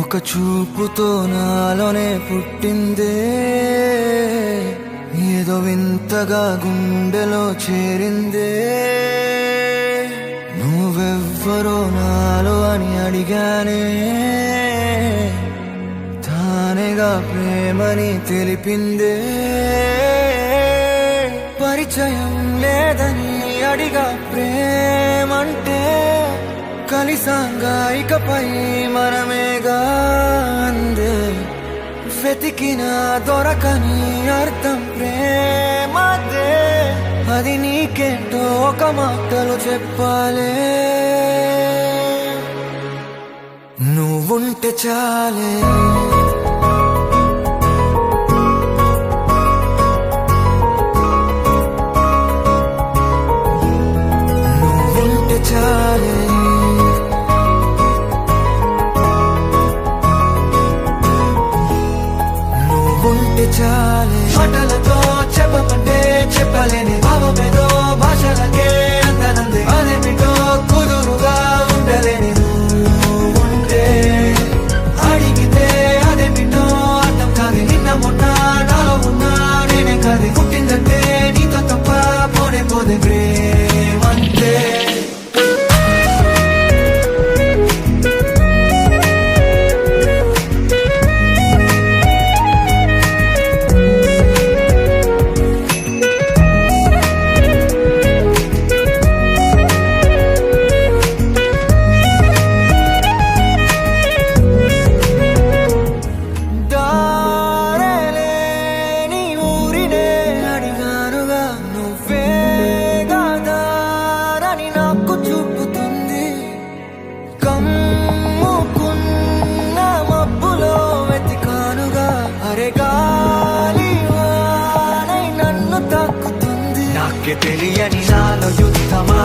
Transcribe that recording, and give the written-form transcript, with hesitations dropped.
ఒక చూపుతో నాలోనే పుట్టిందే, ఏదో వింతగా గుండెలో చేరిందే. నువ్వెవ్వరో నాలో అని అడిగానే, తానేగా ప్రేమని తెలిపిందే. పరిచయం లేదని అడిగా ప్రేమంటే, కలిసాంగా ఇకపై మనమేగా అందే. వెతికిన దొరకని అర్థం ప్రేమదే, అది నీకేంటో ఒక మాటలో చెప్పాలే. నువ్వుంటే చాలే, నువ్వుంటే చాలే, నువ్వుంటే చాలే. మాటలతో చెప్పమంటే చెప్పలేని భావమేదో భాషలకే అందనందే. అదేమిటో కుదురుగా ఉండలేని నువ్వుంటే, అడిగితే అదేమిటో అర్థం కాదు. నిన్న మొన్న నాలో ఉన్నా నేనే కాదు. పుట్టిందంటే నీతో తప్ప పోనే పోదే ప్రేమంటే. నాకే తెలియని నాలో యుద్ధమా,